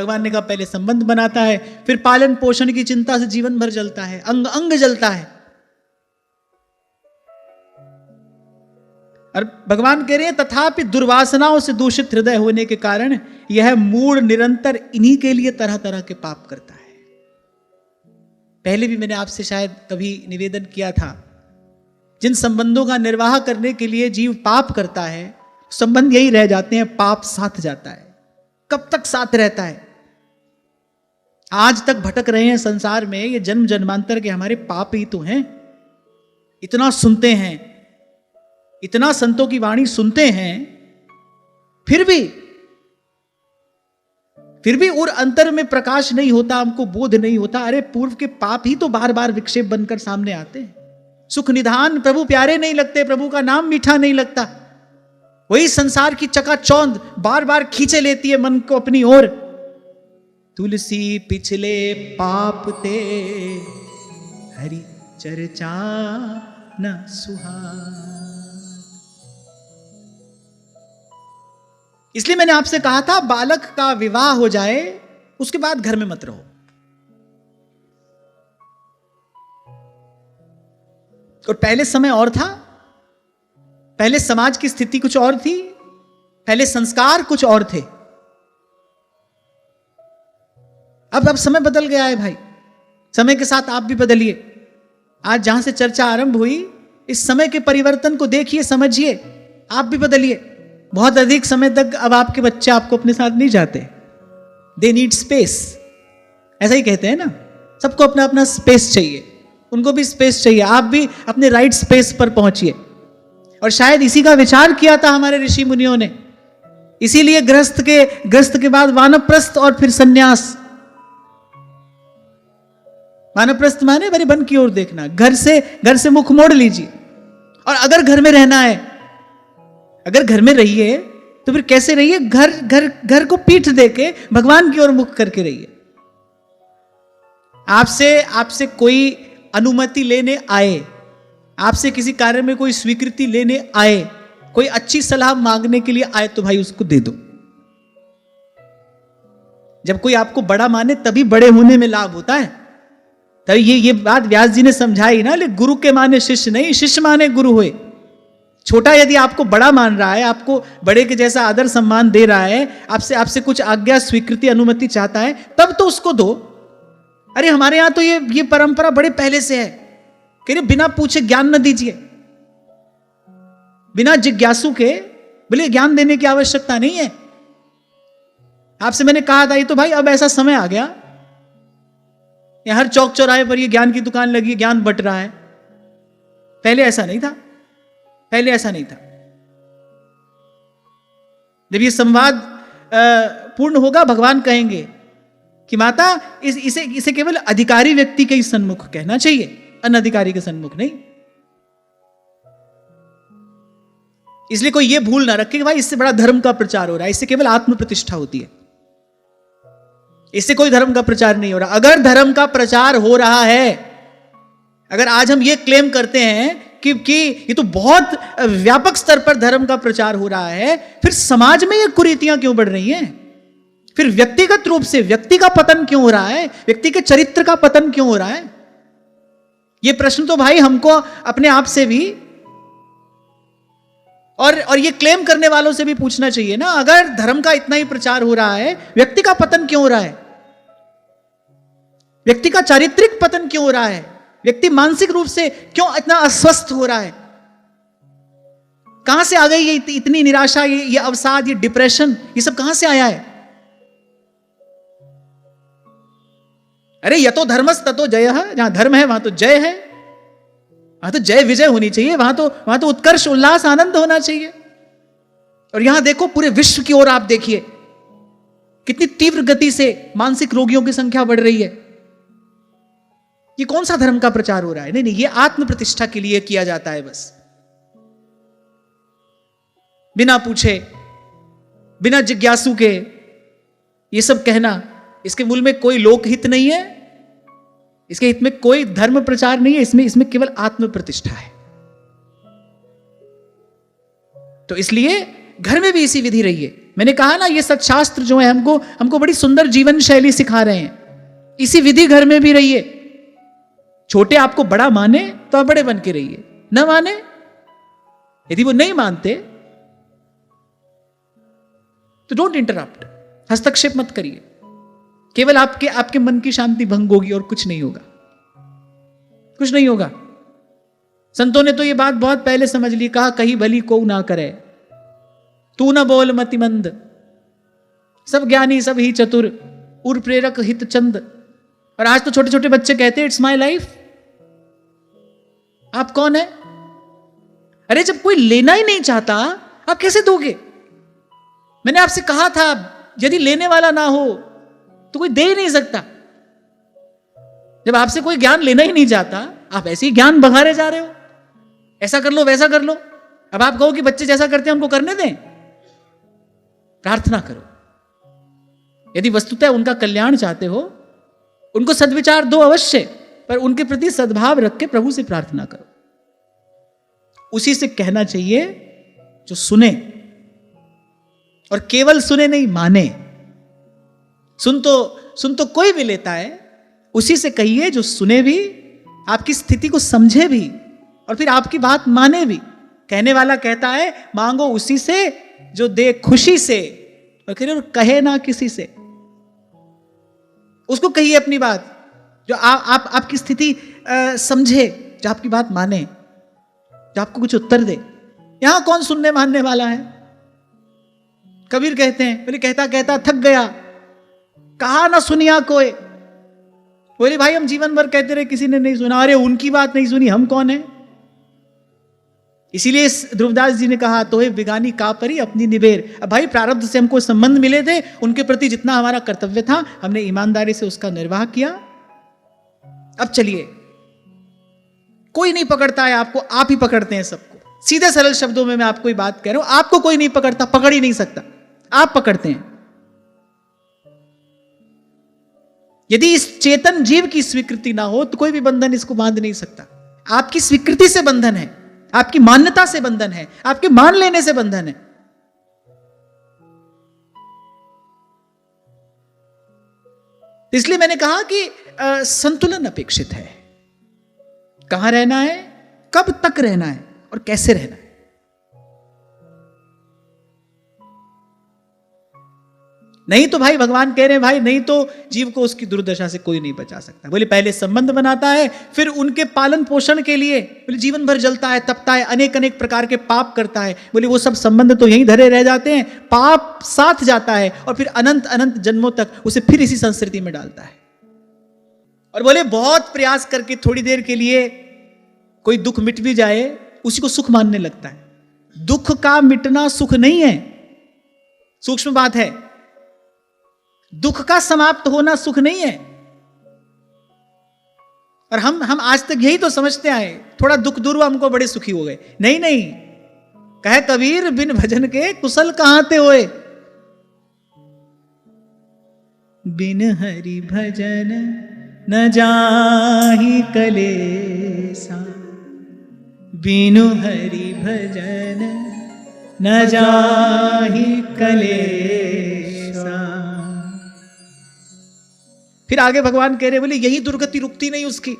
भगवान ने कहा पहले संबंध बनाता है, फिर पालन पोषण की चिंता से जीवन भर जलता है, अंग अंग जलता है। और भगवान कह रहे हैं तथापि दुर्वासनाओं से दूषित हृदय होने के कारण यह मूढ़ निरंतर इन्हीं के लिए तरह तरह के पाप करता है। पहले भी मैंने आपसे शायद कभी निवेदन किया था, जिन संबंधों का निर्वाह करने के लिए जीव पाप करता है, संबंध यही रह जाते हैं, पाप साथ जाता है। कब तक साथ रहता है? आज तक भटक रहे हैं संसार में, ये जन्म जन्मांतर के हमारे पाप ही तो हैं। इतना सुनते हैं, इतना संतों की वाणी सुनते हैं, फिर भी और अंतर में प्रकाश नहीं होता, हमको बोध नहीं होता। अरे पूर्व के पाप ही तो बार बार विक्षेप बनकर सामने आते हैं। सुख निधान प्रभु प्यारे नहीं लगते, प्रभु का नाम मीठा नहीं लगता। वही संसार की चकाचौंध बार बार खींचे लेती है मन को अपनी ओर। तुलसी पिछले पाप ते हरि चर्चा न सुहाए। इसलिए मैंने आपसे कहा था बालक का विवाह हो जाए उसके बाद घर में मत रहो। और पहले समय और था, पहले समाज की स्थिति कुछ और थी, पहले संस्कार कुछ और थे। अब समय बदल गया है भाई, समय के साथ आप भी बदलिए। आज जहां से चर्चा आरंभ हुई, इस समय के परिवर्तन को देखिए, समझिए, आप भी बदलिए। बहुत अधिक समय तक अब आपके बच्चे आपको अपने साथ नहीं चाहते, दे नीड स्पेस। ऐसा ही कहते हैं ना, सबको अपना अपना स्पेस चाहिए, उनको भी स्पेस चाहिए। आप भी अपने राइट स्पेस पर पहुंचिए। और शायद इसी का विचार किया था हमारे ऋषि मुनियों ने, इसीलिए गृहस्थ के बाद वानप्रस्थ और फिर सन्यास। वानप्रस्थ माने बड़े वन की ओर देखना, घर से मुख मोड़ लीजिए। और अगर घर में रहना है, अगर घर में रहिए तो फिर कैसे रहिए? घर को पीठ देके भगवान की ओर मुख करके रहिए। आपसे कोई अनुमति लेने आए, आपसे किसी कार्य में कोई स्वीकृति लेने आए, कोई अच्छी सलाह मांगने के लिए आए, तो भाई उसको दे दो। जब कोई आपको बड़ा माने तभी बड़े होने में लाभ होता है। तभी ये बात व्यास जी ने समझाई ना, लेकिन गुरु के माने शिष्य नहीं, शिष्य माने गुरु हुए। छोटा यदि आपको बड़ा मान रहा है, आपको बड़े के जैसा आदर सम्मान दे रहा है, आपसे कुछ आज्ञा स्वीकृति अनुमति चाहता है, तब तो उसको दो। अरे हमारे यहां तो ये परंपरा बड़े पहले से है कि बिना पूछे ज्ञान न दीजिए, बिना जिज्ञासु के बोले ज्ञान देने की आवश्यकता नहीं है। आपसे मैंने कहा था, ये तो भाई अब ऐसा समय आ गया, यहां हर चौक चौराहे पर ये ज्ञान की दुकान लगी, ज्ञान बट रहा है। पहले ऐसा नहीं था, पहले ऐसा नहीं था। जब ये संवाद पूर्ण होगा, भगवान कहेंगे कि माता इसे केवल अधिकारी व्यक्ति के ही सन्मुख कहना चाहिए, अनधिकारी के सन्मुख नहीं। इसलिए कोई ये भूल ना रखे कि भाई इससे बड़ा धर्म का प्रचार हो रहा है, इससे केवल आत्म प्रतिष्ठा होती है, इससे कोई धर्म का प्रचार नहीं हो रहा। अगर धर्म का प्रचार हो रहा है, अगर आज हम ये क्लेम करते हैं कि ये तो बहुत व्यापक स्तर पर धर्म का प्रचार हो रहा है, फिर समाज में ये कुरीतियां क्यों बढ़ रही हैं? फिर व्यक्तिगत रूप से व्यक्ति का पतन क्यों हो रहा है? व्यक्ति के चरित्र का पतन क्यों हो रहा है? ये प्रश्न तो भाई हमको अपने आप से भी और ये क्लेम करने वालों से भी पूछना चाहिए ना। अगर धर्म का इतना ही प्रचार हो रहा है, व्यक्ति का पतन क्यों हो रहा है? व्यक्ति का चारित्रिक पतन क्यों हो रहा है? व्यक्ति मानसिक रूप से क्यों इतना अस्वस्थ हो रहा है? कहां से आ गई ये इतनी निराशा, ये अवसाद, ये डिप्रेशन, ये सब कहां से आया है? अरे यतो धर्मस् ततो जयः, जहां धर्म है वहां तो जय है, वहां तो जय विजय होनी चाहिए, वहां तो उत्कर्ष उल्लास आनंद होना चाहिए। और यहां देखो, पूरे विश्व की ओर आप देखिए कितनी तीव्र गति से मानसिक रोगियों की संख्या बढ़ रही है। ये कौन सा धर्म का प्रचार हो रहा है? नहीं, ये आत्म प्रतिष्ठा के लिए किया जाता है बस, बिना पूछे, बिना जिज्ञासु के ये सब कहना। इसके मूल में कोई लोकहित नहीं है, इसके हित में कोई धर्म प्रचार नहीं है, इसमें केवल आत्म प्रतिष्ठा है। तो इसलिए घर में भी इसी विधि रहिए। मैंने कहा ना, ये सत्शास्त्र जो है हमको बड़ी सुंदर जीवन शैली सिखा रहे हैं। इसी विधि घर में भी रहिए। छोटे आपको बड़ा माने तो आप बड़े बन के रहिए, न माने, यदि वो नहीं मानते तो डोंट इंटरप्ट, हस्तक्षेप मत करिए। केवल आपके मन की शांति भंग होगी और कुछ नहीं होगा, कुछ नहीं होगा। संतों ने तो ये बात बहुत पहले समझ ली, कहा कही भली को ना करे, तू न बोल मतिमंद, सब ज्ञानी सब ही चतुर, उर प्रेरक हित चंद। और आज तो छोटे छोटे बच्चे कहते हैं इट्स माय लाइफ। आप कौन है? अरे जब कोई लेना ही नहीं चाहता आप कैसे दोगे? मैंने आपसे कहा था यदि लेने वाला ना हो तो कोई दे ही नहीं सकता। जब आपसे कोई ज्ञान लेना ही नहीं चाहता, आप ऐसे ही ज्ञान बघारे जा रहे हो, ऐसा कर लो वैसा कर लो। अब आप कहो कि बच्चे जैसा करते हैं उनको करने दें, प्रार्थना करो। यदि वस्तुतः उनका कल्याण चाहते हो, उनको सद्विचार दो अवश्य, पर उनके प्रति सद्भाव रख के प्रभु से प्रार्थना करो। उसी से कहना चाहिए जो सुने, और केवल सुने नहीं माने। सुन तो कोई भी लेता है, उसी से कहिए जो सुने भी, आपकी स्थिति को समझे भी, और फिर आपकी बात माने भी। कहने वाला कहता है मांगो उसी से जो दे खुशी से, और कहे ना किसी से। उसको कहिए अपनी बात, जो आपकी स्थिति समझे, जो आपकी बात माने, जो आपको कुछ उत्तर दे। यहां कौन सुनने मानने वाला है? कबीर कहते हैं, बोले कहता कहता थक गया, कहा ना सुनिया कोई। बोले भाई हम जीवन भर कहते रहे, किसी ने नहीं सुना। अरे उनकी बात नहीं सुनी, हम कौन है? इसीलिए ध्रुवदास जी ने कहा तो है बिगानी का परी अपनी निबेर। अब भाई प्रारब्ध से हमको संबंध मिले थे, उनके प्रति जितना हमारा कर्तव्य था हमने ईमानदारी से उसका निर्वाह किया। अब चलिए, कोई नहीं पकड़ता है आपको, आप ही पकड़ते हैं सबको। सीधे सरल शब्दों में मैं आपको ये बात कह रहा हूं, आपको कोई नहीं पकड़ता, पकड़ ही नहीं सकता, आप पकड़ते हैं। यदि इस चेतन जीव की स्वीकृति ना हो तो कोई भी बंधन इसको बांध नहीं सकता। आपकी स्वीकृति से बंधन है, आपकी मान्यता से बंधन है, आपके मान लेने से बंधन है। इसलिए मैंने कहा कि संतुलन अपेक्षित है। कहां रहना है, कब तक रहना है और कैसे रहना है। नहीं तो भाई भगवान कह रहे हैं, भाई नहीं तो जीव को उसकी दुर्दशा से कोई नहीं बचा सकता। बोले पहले संबंध बनाता है, फिर उनके पालन पोषण के लिए बोले जीवन भर जलता है, तपता है, अनेक अनेक प्रकार के पाप करता है। बोले वो सब संबंध तो यहीं धरे रह जाते हैं, पाप साथ जाता है और फिर अनंत अनंत जन्मों तक उसे फिर इसी संस्कृति में डालता है। और बोले बहुत प्रयास करके थोड़ी देर के लिए कोई दुख मिट भी जाए, उसी को सुख मानने लगता है। दुख का मिटना सुख नहीं है, सूक्ष्म बात है। दुख का समाप्त होना सुख नहीं है। और हम आज तक यही तो समझते आए, थोड़ा दुख दूर हुआ हमको बड़े सुखी हो गए। नहीं नहीं, कहे कबीर बिन भजन के कुशल कहां ते होए। बिन हरि भजन न जाहि कलेसा, बिनु हरि भजन न जाहि कलेसा। फिर आगे भगवान कह रहे, बोले यही दुर्गति रुकती नहीं उसकी।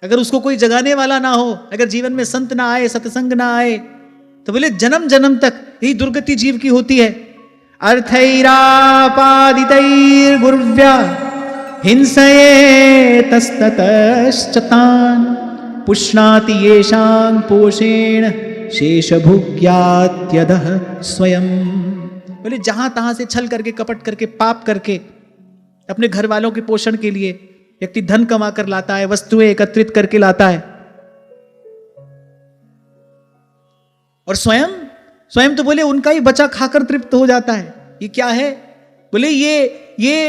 अगर उसको कोई जगाने वाला ना हो, अगर जीवन में संत ना आए, सत्संग ना आए, तो बोले जन्म जन्म तक यही दुर्गति जीव की होती है। अर्थैरापादितैर् गुर्व्या हिंसये तस्ततश्चतान्, पुष्णाति येषां पोषेण शेषभुग्यात्यधः स्वयं। बोले जहां तहां से छल करके, कपट करके, पाप करके अपने घर वालों के पोषण के लिए व्यक्ति धन कमा कर लाता है, वस्तुएं एकत्रित करके लाता है, और स्वयं तो बोले उनका ही बचा खाकर तृप्त हो जाता है। ये क्या है? बोले ये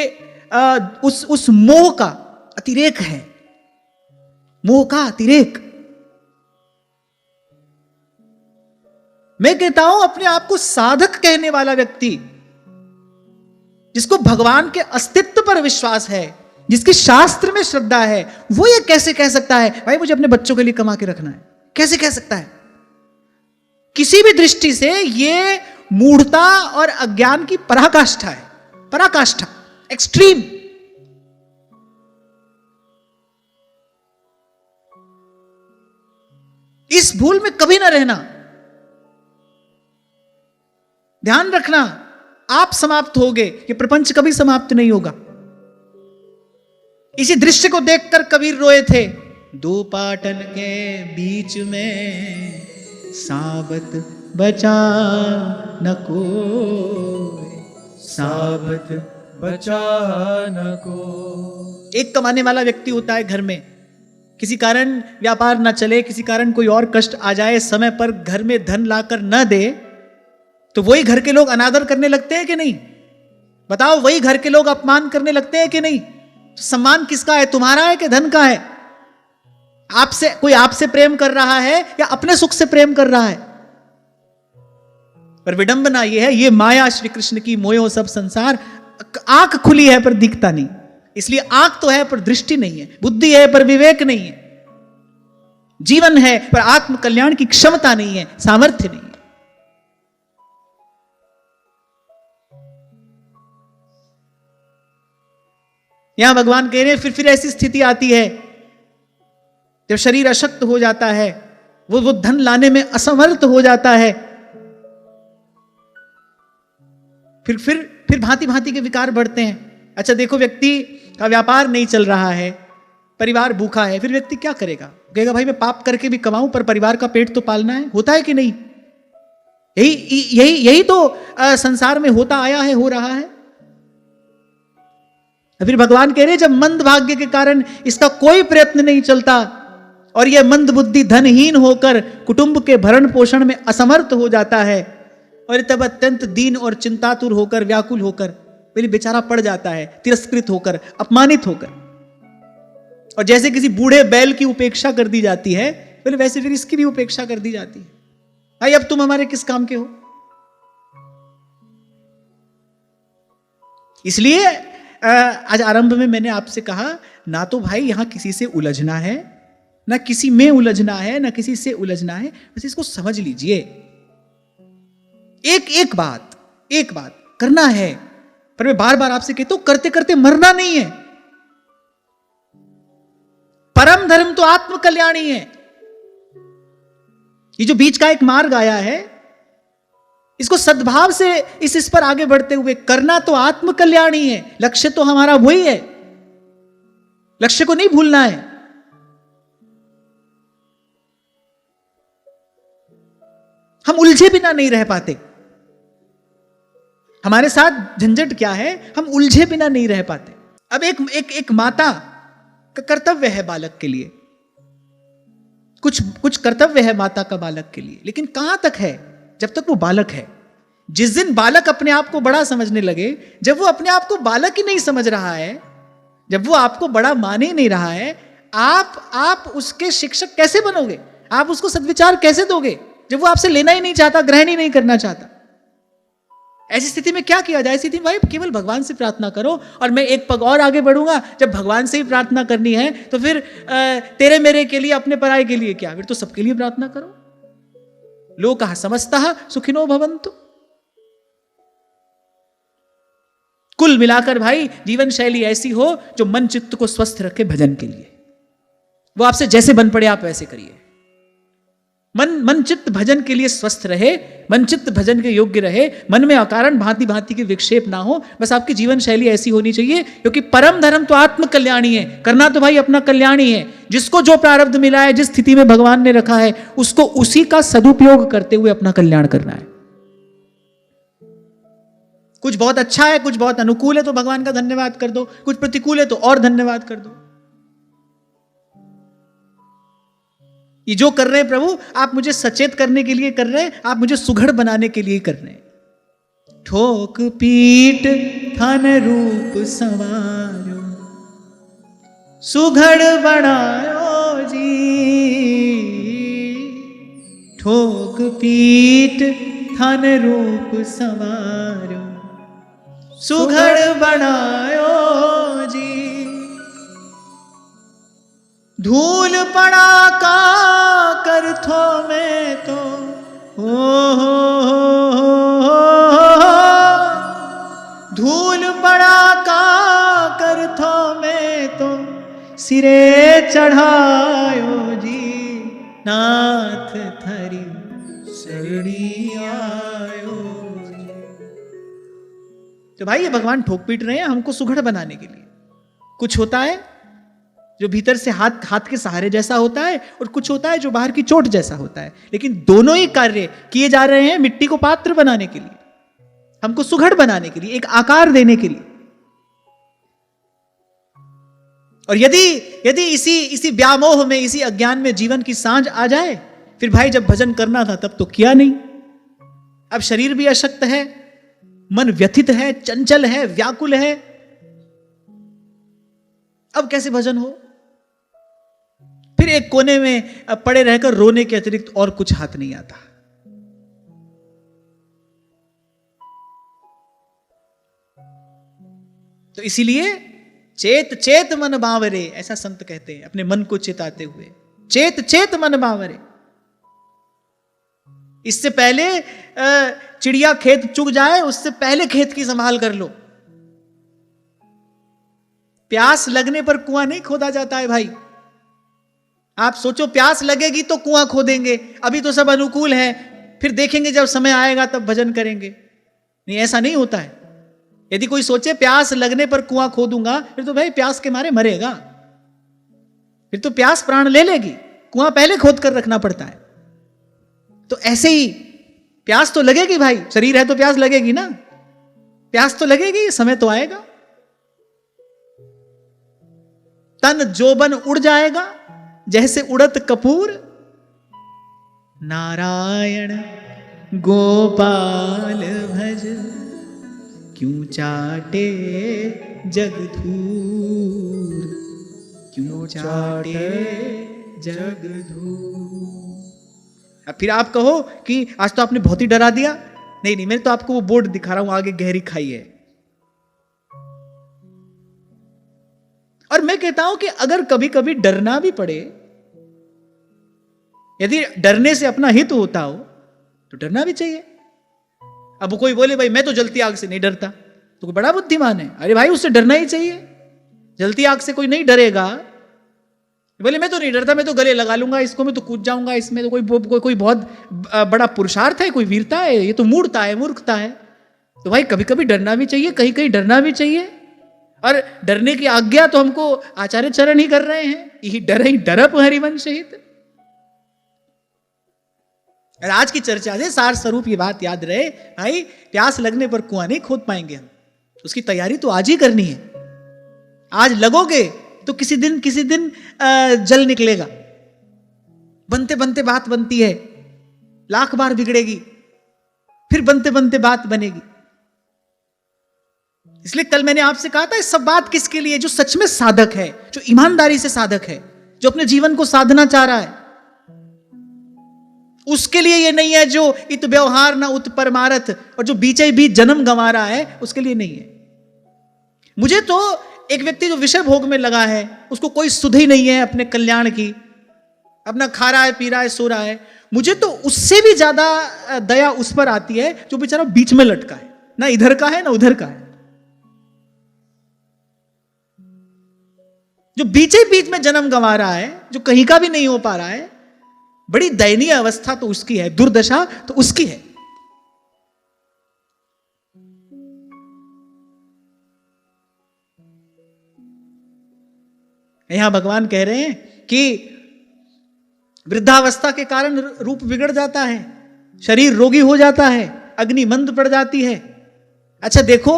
उस मोह का अतिरेक है, मोह का अतिरेक। मैं कहता हूं अपने आप को साधक कहने वाला व्यक्ति, जिसको भगवान के अस्तित्व पर विश्वास है, जिसकी शास्त्र में श्रद्धा है, वो ये कैसे कह सकता है भाई मुझे अपने बच्चों के लिए कमा के रखना है? कैसे कह सकता है? किसी भी दृष्टि से ये मूढ़ता और अज्ञान की पराकाष्ठा है, पराकाष्ठा, एक्सट्रीम। इस भूल में कभी ना रहना, ध्यान रखना, आप समाप्त होगे, ये प्रपंच कभी समाप्त नहीं होगा। इसी दृश्य को देखकर कबीर रोए थे, दो पाटन के बीच में साबत बचा न कोई, साबत बचा न को। एक कमाने वाला व्यक्ति होता है घर में, किसी कारण व्यापार ना चले, किसी कारण कोई और कष्ट आ जाए, समय पर घर में धन लाकर न दे, तो वही घर के लोग अनादर करने लगते हैं कि नहीं? बताओ, वही घर के लोग अपमान करने लगते हैं कि नहीं? तो सम्मान किसका है, तुम्हारा है कि धन का है? आपसे कोई आपसे प्रेम कर रहा है या अपने सुख से प्रेम कर रहा है? पर विडंबना यह है, ये माया श्री कृष्ण की, मोयो सब संसार। आंख खुली है पर दिखता नहीं, इसलिए आंख तो है पर दृष्टि नहीं है, बुद्धि है पर विवेक नहीं है, जीवन है पर आत्म कल्याण की क्षमता नहीं है, सामर्थ्य नहीं है। यहां भगवान कह रहे हैं फिर ऐसी स्थिति आती है जब शरीर अशक्त हो जाता है, वो धन लाने में असमर्थ हो जाता है, फिर भांति भांति के विकार बढ़ते हैं। अच्छा देखो, व्यक्ति का व्यापार नहीं चल रहा है, परिवार भूखा है, फिर व्यक्ति क्या करेगा? कहेगा भाई मैं पाप करके भी कमाऊं पर परिवार का पेट तो पालना है। होता है कि नहीं? यही तो संसार में होता आया है, हो रहा है। फिर भगवान कह रहे हैं जब मंद भाग्य के कारण इसका कोई प्रयत्न नहीं चलता और यह मंद बुद्धि धनहीन होकर कुटुंब के भरण पोषण में असमर्थ हो जाता है, और तब अत्यंत दीन और चिंतातुर होकर, व्याकुल होकर पहले बेचारा पड़ जाता है, तिरस्कृत होकर, अपमानित होकर। और जैसे किसी बूढ़े बैल की उपेक्षा कर दी जाती है, पहले वैसे फिर इसकी भी उपेक्षा कर दी जाती है। भाई अब तुम हमारे किस काम के हो? इसलिए आज आरंभ में मैंने आपसे कहा, ना तो भाई यहां किसी से उलझना है, ना किसी में उलझना है, ना किसी से उलझना है, बस इसको समझ लीजिए। एक बात करना है, पर मैं बार बार आपसे कहता हूं, करते करते मरना नहीं है। परम धर्म तो आत्म कल्याणी है। ये जो बीच का एक मार्ग आया है, इसको सद्भाव से इस पर आगे बढ़ते हुए करना तो आत्म कल्याणी है। लक्ष्य तो हमारा वही है, लक्ष्य को नहीं भूलना है। हम उलझे बिना नहीं रह पाते, हमारे साथ झंझट क्या है, हम उलझे बिना नहीं रह पाते। अब एक माता का कर्तव्य है बालक के लिए, कुछ कर्तव्य है माता का बालक के लिए, लेकिन कहां तक है? जब तक वो बालक है। जिस दिन बालक अपने आप को बड़ा समझने लगे, जब वो अपने आप को बालक ही नहीं समझ रहा है, जब वो आपको बड़ा माने नहीं रहा है, आप उसके शिक्षक कैसे बनोगे? आप उसको सद्विचार कैसे दोगे जब वो आपसे लेना ही नहीं चाहता, ग्रहण ही नहीं करना चाहता? ऐसी स्थिति में क्या किया जाए? स्थिति में भाई केवल भगवान से प्रार्थना करो। और मैं एक पग और आगे बढ़ूंगा, जब भगवान से ही प्रार्थना करनी है तो फिर तेरे मेरे के लिए, अपने पराये के लिए क्या, फिर तो सबके लिए प्रार्थना करो। लोकः समस्तः सुखिनो भवन्तु। कुल मिलाकर भाई जीवन शैली ऐसी हो जो मन चित्त को स्वस्थ रखे भजन के लिए। वो आपसे जैसे बन पड़े आप वैसे करिए। मन चित्त भजन के लिए स्वस्थ रहे, मन चित्त भजन के योग्य रहे, मन में अकारण भांति भांति के विक्षेप ना हो। बस आपकी जीवन शैली ऐसी होनी चाहिए, क्योंकि परम धर्म तो आत्म कल्याणी है। करना तो भाई अपना कल्याण ही है। जिसको जो प्रारब्ध मिला है, जिस स्थिति में भगवान ने रखा है, उसको उसी का सदुपयोग करते हुए अपना कल्याण करना है। कुछ बहुत अच्छा है, कुछ बहुत अनुकूल है तो भगवान का धन्यवाद कर दो, कुछ प्रतिकूल है तो और धन्यवाद कर दो। ये जो कर रहे हैं प्रभु, आप मुझे सचेत करने के लिए कर रहे हैं, आप मुझे सुघड़ बनाने के लिए कर रहे हैं। ठोक पीट थन रूप संवारो, सुघड़ बनायो जी। ठोक पीट थन रूप संवारो, सुघड़ बनायो जी। धूल पड़ा का करथो में तो हो सिरे चढ़ायो जी, नाथ थरी शरणी आयो जी। तो भाई ये भगवान ठोक पीट रहे हैं हमको सुघड़ बनाने के लिए। कुछ होता है जो भीतर से हाथ के सहारे जैसा होता है, और कुछ होता है जो बाहर की चोट जैसा होता है, लेकिन दोनों ही कार्य किए जा रहे हैं मिट्टी को पात्र बनाने के लिए, हमको सुघड़ बनाने के लिए, एक आकार देने के लिए। और यदि इसी व्यामोह में, इसी अज्ञान में जीवन की सांझ आ जाए, फिर भाई जब भजन करना था तब तो किया नहीं। अब शरीर भी अशक्त है, मन व्यथित है, चंचल है, व्याकुल है, अब कैसे भजन हो? फिर एक कोने में पड़े रहकर रोने के अतिरिक्त और कुछ हाथ नहीं आता। तो इसीलिए चेत चेत मन बावरे, ऐसा संत कहते हैं अपने मन को चेताते हुए, चेत चेत मन बावरे। इससे पहले चिड़िया खेत चुग जाए, उससे पहले खेत की संभाल कर लो। प्यास लगने पर कुआं नहीं खोदा जाता है भाई। आप सोचो प्यास लगेगी तो कुआं खोदेंगे, अभी तो सब अनुकूल है, फिर देखेंगे जब समय आएगा तब भजन करेंगे। नहीं, ऐसा नहीं होता है। यदि कोई सोचे प्यास लगने पर कुआं खोदूंगा, फिर तो भाई प्यास के मारे मरेगा, फिर तो प्यास प्राण ले लेगी। कुआं पहले खोद कर रखना पड़ता है। तो ऐसे ही प्यास तो लगेगी भाई, शरीर है तो प्यास लगेगी ना, प्यास तो लगेगी, समय तो आएगा। तन जोबन उड़ जाएगा जैसे उड़त कपूर, नारायण गोपाल भज क्यों चाटे जग धूर, क्यों चाटे जग धूर। अब फिर आप कहो कि आज तो आपने बहुत ही डरा दिया। नहीं नहीं, मैं तो आपको वो बोर्ड दिखा रहा हूं, आगे गहरी खाई है। और मैं कहता हूं कि अगर कभी कभी डरना भी पड़े, यदि डरने से अपना हित होता हो तो डरना भी चाहिए। अब कोई बोले भाई मैं तो जलती आग से नहीं डरता, तो कोई बड़ा बुद्धिमान है। अरे भाई उससे डरना ही चाहिए। जलती आग से कोई नहीं डरेगा। बोले मैं तो नहीं डरता, मैं तो गले लगा लूंगा इसको, मैं तो कूद जाऊंगा इसमें, तो कोई बहुत बड़ा पुरुषार्थ है, कोई वीरता है, ये तो मूर्खता है, मूर्खता है। तो भाई कभी कभी डरना भी चाहिए, कहीं कहीं डरना भी चाहिए। और डरने की आज्ञा तो हमको आचार्य चरण ही कर रहे हैं, यही डर ही डरप हरिवंश हित। आज की चर्चा से सार स्वरूप ये बात याद रहे, भाई प्यास लगने पर कुआं नहीं खोद पाएंगे हम, उसकी तैयारी तो आज ही करनी है। आज लगोगे तो किसी दिन जल निकलेगा। बनते बनते बात बनती है, लाख बार बिगड़ेगी, फिर बनते बनते बात बनेगी। इसलिए कल मैंने आपसे कहा था, इस सब बात किसके लिए? जो सच में साधक है, जो ईमानदारी से साधक है, जो अपने जीवन को साधना चाह रहा है, उसके लिए ये नहीं है। जो इत व्यवहार ना उत परमारथ, और जो बीचे बीच जन्म गंवा रहा है, उसके लिए नहीं है। मुझे तो एक व्यक्ति जो विषय भोग में लगा है, उसको कोई सुध ही नहीं है अपने कल्याण की, अपना खा रहा है, पी रहा है, सो रहा है, मुझे तो उससे भी ज्यादा दया उस पर आती है जो बेचारा बीच में लटका है, ना इधर का है ना उधर का है, जो बीचे बीच में जन्म गंवा रहा है, जो कहीं का भी नहीं हो पा रहा है। बड़ी दयनीय अवस्था तो उसकी है, दुर्दशा तो उसकी है। यहां भगवान कह रहे हैं कि वृद्धावस्था के कारण रूप बिगड़ जाता है, शरीर रोगी हो जाता है, अग्नि मंद पड़ जाती है। अच्छा देखो,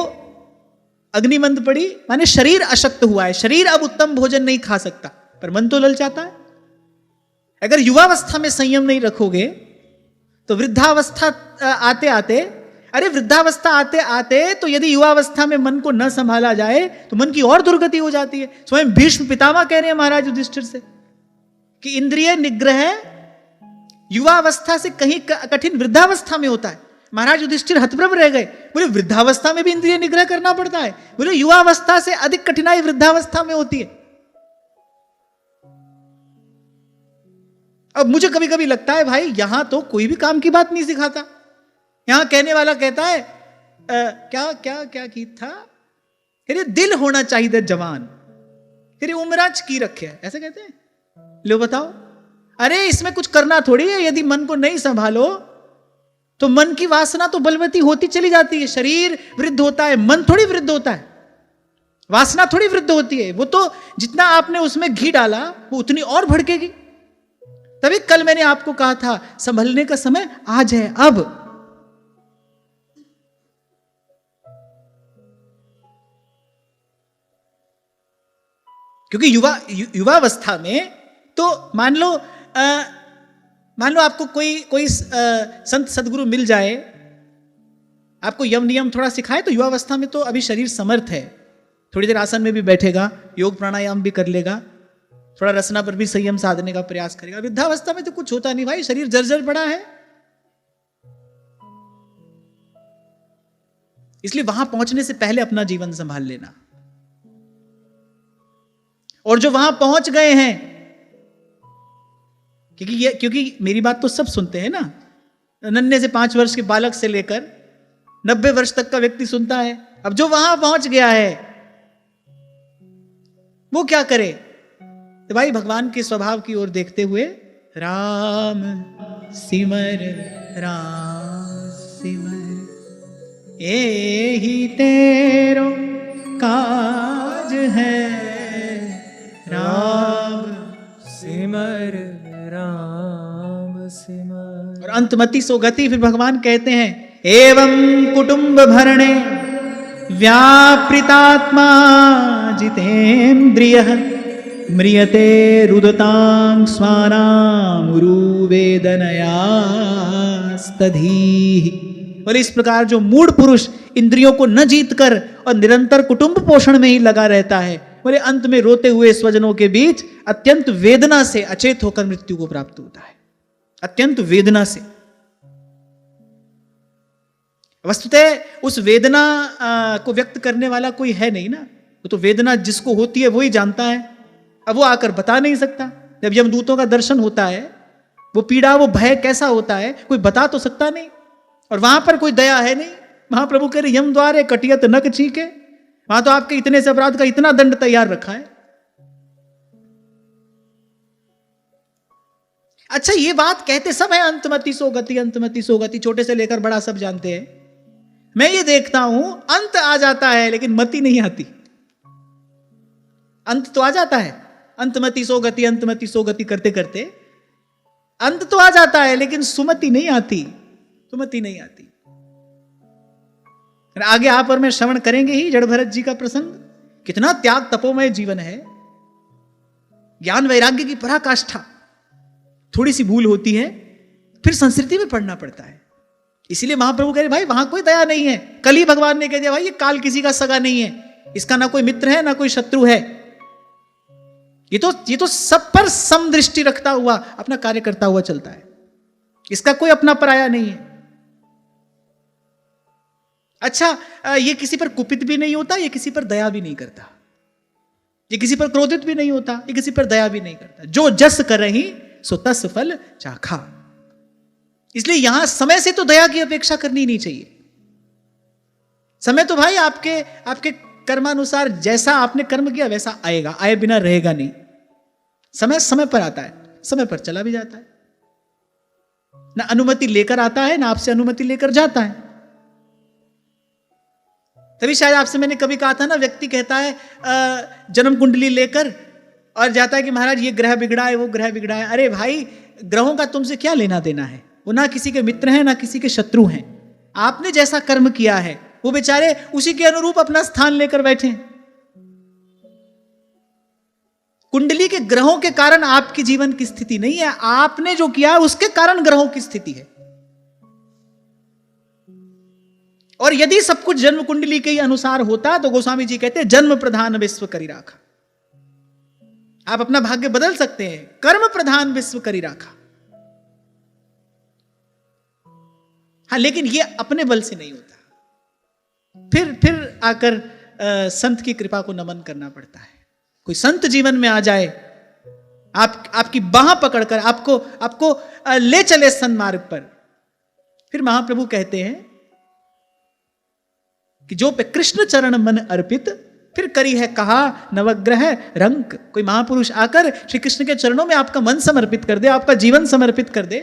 अग्नि मंद पड़ी माने शरीर अशक्त हुआ है, शरीर अब उत्तम भोजन नहीं खा सकता, पर मन तो ललचाता है। अगर युवावस्था में संयम नहीं रखोगे तो वृद्धावस्था आते आते, अरे वृद्धावस्था आते आते तो यदि युवावस्था में मन को न संभाला जाए तो मन की और दुर्गति हो जाती है। स्वयं भीष्म पितामह कह रहे हैं महाराज युधिष्ठिर से कि इंद्रिय निग्रह युवावस्था से कहीं कठिन वृद्धावस्था में होता है। महाराज युधिष्ठिर हतप्रभ रह गए, बोले वृद्धावस्था में भी इंद्रिय निग्रह करना पड़ता है? बोले युवावस्था से अधिक कठिनाई वृद्धावस्था में होती है। अब मुझे कभी कभी लगता है भाई यहां तो कोई भी काम की बात नहीं सिखाता। यहां कहने वाला कहता है क्या क्या क्या की था, अरे दिल होना चाहिए जवान, तेरी उम्राच की रखे है, ऐसे कहते हैं। लो बताओ, अरे इसमें कुछ करना थोड़ी है। यदि मन को नहीं संभालो तो मन की वासना तो बलवती होती चली जाती है। शरीर वृद्ध होता है, मन थोड़ी वृद्ध होता है, वासना थोड़ी वृद्ध होती है। वो तो जितना आपने उसमें घी डाला वो उतनी और भड़केगी। तभी कल मैंने आपको कहा था संभलने का समय आज है, अब। क्योंकि युवावस्था में तो मान लो आपको कोई संत सदगुरु मिल जाए, आपको यम नियम थोड़ा सिखाए, तो युवावस्था में तो अभी शरीर समर्थ है, थोड़ी देर आसन में भी बैठेगा, योग प्राणायाम भी कर लेगा, थोड़ा रसना पर भी संयम साधने का प्रयास करेगा। वृद्धावस्था में तो कुछ होता नहीं भाई, शरीर जर्जर पड़ा है। इसलिए वहां पहुंचने से पहले अपना जीवन संभाल लेना। और जो वहां पहुंच गए हैं, क्योंकि मेरी बात तो सब सुनते हैं ना, नन्हे से 5 वर्ष के बालक से लेकर 90 वर्ष तक का व्यक्ति सुनता है। अब जो वहां पहुंच गया है वो क्या करे? तो भाई भगवान के स्वभाव की ओर देखते हुए राम सिमर एही तेरो काज है, राम सिमर। और अंतमति सो गति। फिर भगवान कहते हैं एवं कुटुंब भरणे व्यापृतात्मा जितेन्द्रियः म्रियते रुदतां स्वानां उरुवेदनयास्तधीः। बोले इस प्रकार जो मूढ़ पुरुष इंद्रियों को न जीत कर और निरंतर कुटुंब पोषण में ही लगा रहता है, बोले अंत में रोते हुए स्वजनों के बीच अत्यंत वेदना से अचेत होकर मृत्यु को प्राप्त होता है। अत्यंत वेदना से। वस्तुतः उस वेदना को व्यक्त करने वाला कोई है नहीं ना, वो तो वेदना जिसको होती है वो ही जानता है। अब वो आकर बता नहीं सकता। जब यमदूतों का दर्शन होता है, वो पीड़ा, वो भय कैसा होता है कोई बता तो सकता नहीं। और वहां पर कोई दया है नहीं। महाप्रभु कह रहे यम द्वारे कटियत नक चीके, वहां तो आपके इतने से अपराध का इतना दंड तैयार रखा है। अच्छा, ये बात कहते सब है अंतमति सो गति, अंतमति सो गति, छोटे से लेकर बड़ा सब जानते हैं। मैं ये देखता हूं अंत आ जाता है लेकिन मति नहीं आती। अंत तो आ जाता है, अंतमति सो गति, अंतमति सो गति करते करते अंत तो आ जाता है लेकिन सुमति नहीं आती, सुमति नहीं आती। आगे आप और मैं श्रवण करेंगे ही जड़ भरत जी का प्रसंग। कितना त्याग तपोमय जीवन है, ज्ञान वैराग्य की पराकाष्ठा। थोड़ी सी भूल होती है फिर संस्कृति में पढ़ना पड़ता है। इसीलिए महाप्रभु कह रहे भाई वहां कोई दया नहीं है। कल ही भगवान ने कह दिया भाई ये काल किसी का सगा नहीं है, इसका ना कोई मित्र है ना कोई शत्रु है। ये तो सब पर समदृष्टि रखता हुआ अपना कार्य करता हुआ चलता है। इसका कोई अपना पराया नहीं है। अच्छा, ये किसी पर कुपित भी नहीं होता, ये किसी पर दया भी नहीं करता, ये किसी पर क्रोधित भी नहीं होता, ये किसी पर दया भी नहीं करता। जो जस करहि सो तस फल चाखा। इसलिए यहां समय से तो दया की अपेक्षा करनी नहीं चाहिए। समय तो भाई आपके कर्मानुसार जैसा आपने कर्म किया वैसा आएगा, आए बिना रहेगा नहीं। समय समय पर आता है, समय पर चला भी जाता है। ना अनुमति लेकर आता है ना आपसे अनुमति लेकर जाता है। तभी शायद आपसे मैंने कभी कहा था ना, व्यक्ति कहता है जन्म कुंडली लेकर और जाता है कि महाराज ये ग्रह बिगड़ा है, वो ग्रह बिगड़ा है। अरे भाई, ग्रहों का तुमसे क्या लेना देना है? वो ना किसी के मित्र हैं ना किसी के शत्रु हैं। आपने जैसा कर्म किया है वो बेचारे उसी के अनुरूप अपना स्थान लेकर बैठे हैं। कुंडली के ग्रहों के कारण आपकी जीवन की स्थिति नहीं है, आपने जो किया है उसके कारण ग्रहों की स्थिति है। और यदि सब कुछ जन्म कुंडली के ही अनुसार होता तो गोस्वामी जी कहते हैं जन्म प्रधान विश्व करी राखा। आप अपना भाग्य बदल सकते हैं, कर्म प्रधान विश्व करी राखा। हाँ, लेकिन ये अपने बल से नहीं होता। फिर आकर संत की कृपा को नमन करना पड़ता है। कोई संत जीवन में आ जाए, आपकी बाह पकड़कर आपको ले चले सन्मार्ग पर, फिर महाप्रभु कहते हैं कि जो पे कृष्ण चरण मन अर्पित फिर करी है कहा नवग्रह रंक। कोई महापुरुष आकर श्री कृष्ण के चरणों में आपका मन समर्पित कर दे, आपका जीवन समर्पित कर दे,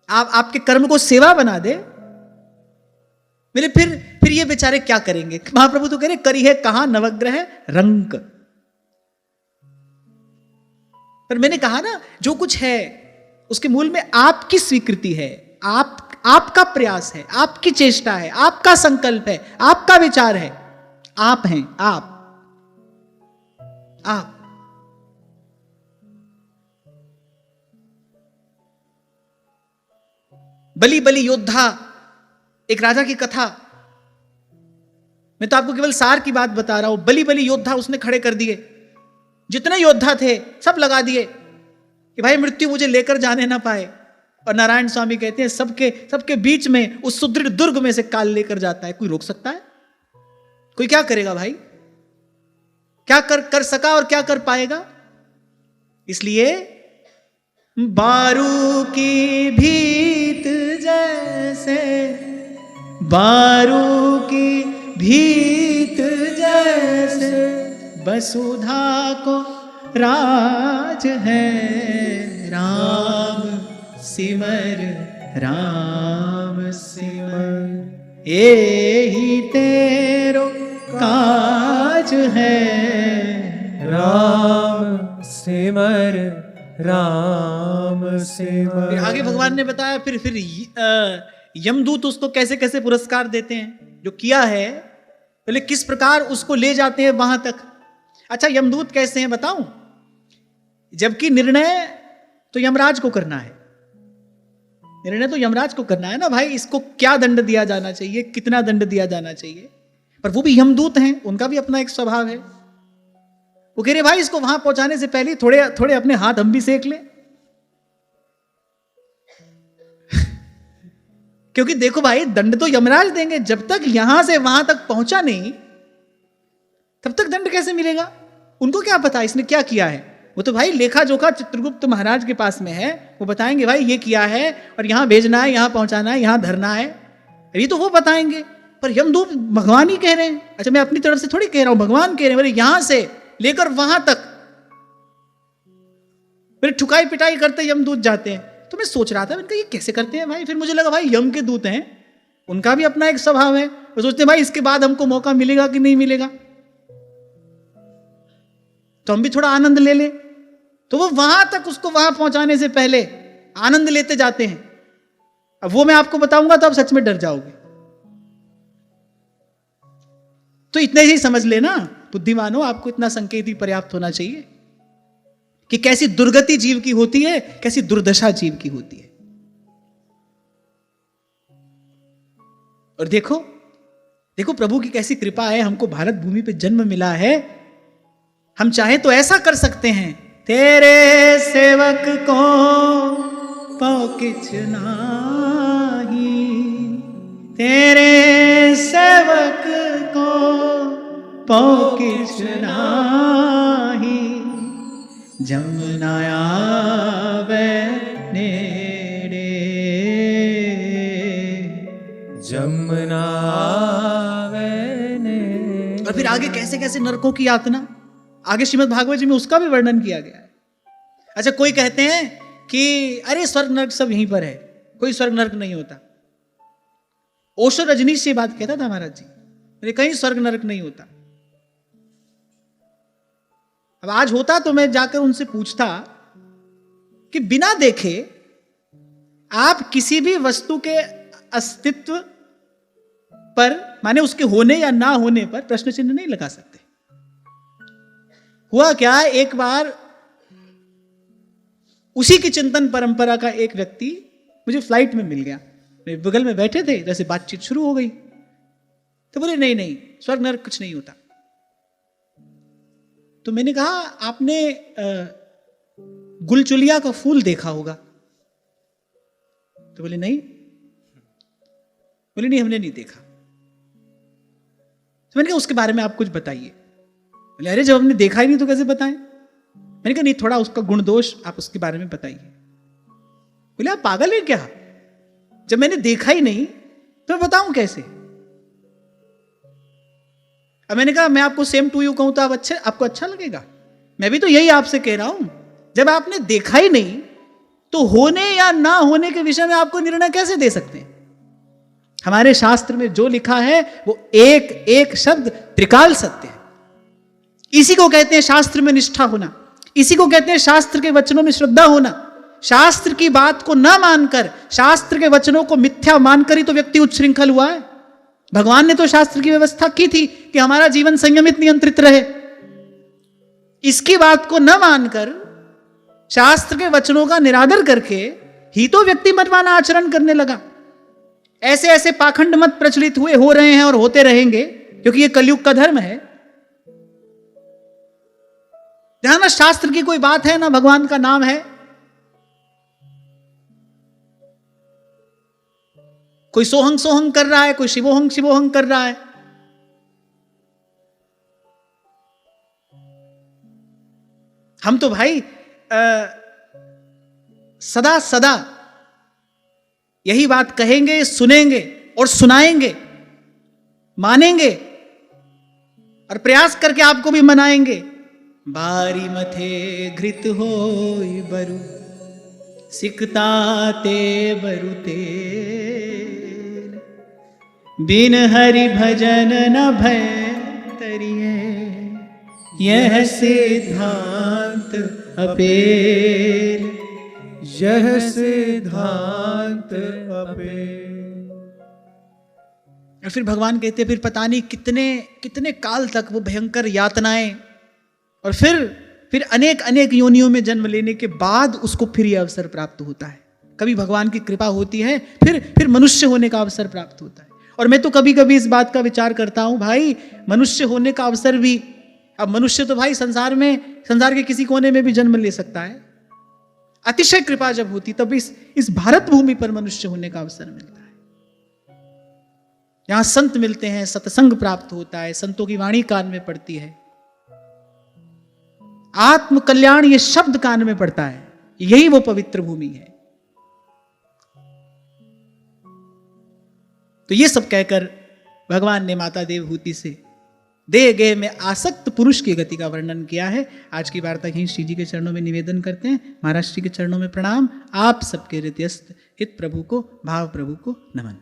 आपके कर्म को सेवा बना दे, मेरे फिर ये बेचारे क्या करेंगे? महाप्रभु तो कह रहे करी है कहा नवग्रह रंक। पर मैंने कहा ना, जो कुछ है उसके मूल में आपकी स्वीकृति है, आपका प्रयास है, आपकी चेष्टा है, आपका संकल्प है, आपका विचार है। आप हैं, आप बलि बलि योद्धा, एक राजा की कथा, मैं तो आपको केवल सार की बात बता रहा हूं। बलि बलि योद्धा उसने खड़े कर दिए, जितने योद्धा थे सब लगा दिए कि भाई मृत्यु मुझे लेकर जाने ना पाए। और नारायण स्वामी कहते हैं सबके बीच में उस सुदृढ़ दुर्ग में से काल लेकर जाता है। कोई रोक सकता है? कोई क्या करेगा भाई? क्या कर सका और क्या कर पाएगा? इसलिए बारू की भीत जैसे, बारू की भीत जैसे वसुधा को राज है। राम सिमर राम सिमर, यही तेरो काज है। राम सिमर राम सिमर। आगे भगवान ने बताया फिर यमदूत उसको कैसे कैसे पुरस्कार देते हैं, जो किया है पहले किस प्रकार उसको ले जाते हैं वहां तक। अच्छा, यमदूत कैसे हैं बताऊं? जबकि निर्णय तो यमराज को करना है, निर्णय तो यमराज को करना है ना भाई, इसको क्या दंड दिया जाना चाहिए, कितना दंड दिया जाना चाहिए। पर वो भी यमदूत हैं, उनका भी अपना एक स्वभाव है। वो कह रहे भाई इसको वहां पहुंचाने से पहले थोड़े अपने हाथ हम भी सेक लें। क्योंकि देखो भाई, दंड तो यमराज देंगे, जब तक यहां से वहां तक पहुंचा नहीं तब तक दंड कैसे मिलेगा? उनको क्या पता इसने क्या किया है। वो तो भाई लेखा जोखा चित्रगुप्त महाराज के पास में है, वो बताएंगे भाई ये किया है और यहां भेजना है, यहां पहुंचाना है, यहां धरना है, ये तो वो बताएंगे। पर यमदूत भगवान ही कह रहे हैं। अच्छा, मैं अपनी तरफ से थोड़ी कह रहा हूं, भगवान कह रहे हैं बोले यहां से लेकर वहां तक फिर ठुकाई पिटाई करते यमदूत जाते हैं। तो मैं सोच रहा था इनका ये कैसे करते हैं भाई। फिर मुझे लगा भाई यम के दूत हैं, उनका भी अपना एक स्वभाव है। वो सोचते हैं भाई इसके बाद हमको मौका मिलेगा कि नहीं मिलेगा, तो हम भी थोड़ा आनंद ले ले। तो वो वहां तक उसको वहां पहुंचाने से पहले आनंद लेते जाते हैं। अब वो मैं आपको बताऊंगा तो आप सच में डर जाओगे। तो इतने ही समझ लेना बुद्धिमानों, आपको इतना संकेत ही पर्याप्त होना चाहिए कि कैसी दुर्गति जीव की होती है, कैसी दुर्दशा जीव की होती है। और देखो प्रभु की कैसी कृपा है, हमको भारत भूमि पे जन्म मिला है। हम चाहे तो ऐसा कर सकते हैं, तेरे सेवक को पौकिछ नाही, तेरे सेवक को पौकिछ नाही, जमुना आवे नेड़े, जमुना आवे नेड़े। और फिर आगे कैसे कैसे नरकों की यातना, आगे श्रीमद् भागवत जी में उसका भी वर्णन किया गया है। अच्छा, कोई कहते हैं कि अरे स्वर्ग नरक सब यहीं पर है, कोई स्वर्ग नरक नहीं होता। ओशो रजनीश से बात कहता था महाराज जी, अरे कहीं स्वर्ग नरक नहीं होता। अब आज होता तो मैं जाकर उनसे पूछता कि बिना देखे आप किसी भी वस्तु के अस्तित्व पर, माने उसके होने या ना होने पर प्रश्न चिन्ह नहीं लगा सकते। हुआ क्या, एक बार उसी की चिंतन परंपरा का एक व्यक्ति मुझे फ्लाइट में मिल गया, मेरे बगल में बैठे थे, जैसे बातचीत शुरू हो गई तो बोले नहीं स्वर्ग नरक कुछ नहीं होता। तो मैंने कहा आपने गुलचुलिया का फूल देखा होगा? तो बोले नहीं हमने नहीं देखा। तो मैंने कहा उसके बारे में आप कुछ बताइए। बोले अरे जब हमने देखा ही नहीं तो कैसे बताएं। मैंने कहा नहीं, थोड़ा उसका गुण दोष आप उसके बारे में बताइए। बोले आप पागल हैं क्या, जब मैंने देखा ही नहीं तो मैं बताऊं कैसे। अब मैंने कहा मैं आपको सेम टू यू कहूं तो आपको अच्छा लगेगा? मैं भी तो यही आपसे कह रहा हूं, जब आपने देखा ही नहीं तो होने या ना होने के विषय में आपको निर्णय कैसे दे सकते हैं? हमारे शास्त्र में जो लिखा है वो एक एक शब्द त्रिकाल सत्य है। इसी को कहते हैं शास्त्र में निष्ठा होना, इसी को कहते हैं शास्त्र के वचनों में श्रद्धा होना। शास्त्र की बात को ना मानकर, शास्त्र के वचनों को मिथ्या मानकर ही तो व्यक्ति उच्छृंखल हुआ है। भगवान ने तो शास्त्र की व्यवस्था की थी कि हमारा जीवन संयमित नियंत्रित रहे। इसकी बात को न मानकर, शास्त्र के वचनों का निरादर करके ही तो व्यक्ति मनमाना आचरण करने लगा। ऐसे ऐसे पाखंड मत प्रचलित हुए, हो रहे हैं और होते रहेंगे, क्योंकि यह कलयुग का धर्म है। जहां ना शास्त्र की कोई बात है ना भगवान का नाम है। कोई सोहंग सोहंग कर रहा है, कोई शिवोहंग शिवोहंग कर रहा है। हम तो भाई सदा सदा यही बात कहेंगे, सुनेंगे और सुनाएंगे, मानेंगे और प्रयास करके आपको भी मनाएंगे। बारी मथे घृत होई बरु, सिकता ते बरु तेल, बिन हरि भजन न भय तरिए, यह सिद्धांत अपेल, यह सिद्धांत अपेल। और फिर भगवान कहते फिर पता नहीं कितने कितने काल तक वो भयंकर यातनाएं, और फिर अनेक अनेक योनियों में जन्म लेने के बाद उसको फिर यह अवसर प्राप्त होता है। कभी भगवान की कृपा होती है, फिर मनुष्य होने का अवसर प्राप्त होता है। और मैं तो कभी कभी इस बात का विचार करता हूं, भाई मनुष्य होने का अवसर भी, अब मनुष्य तो भाई संसार के किसी कोने में भी जन्म ले सकता है। अतिशय कृपा जब होती तब इस भारत भूमि पर मनुष्य होने का अवसर मिलता है। यहां संत मिलते हैं, सत्संग प्राप्त होता है, संतों की वाणी कान में पड़ती है, आत्म कल्याण ये शब्द कान में पड़ता है। यही वो पवित्र भूमि है। तो ये सब कहकर भगवान ने माता देवहूति से दे गए में आसक्त पुरुष की गति का वर्णन किया है। आज की वार्ता यहीं श्री जी के चरणों में निवेदन करते हैं। महाराज श्री के चरणों में प्रणाम। आप सबके हृदयस्थ हित प्रभु को, भाव प्रभु को नमन।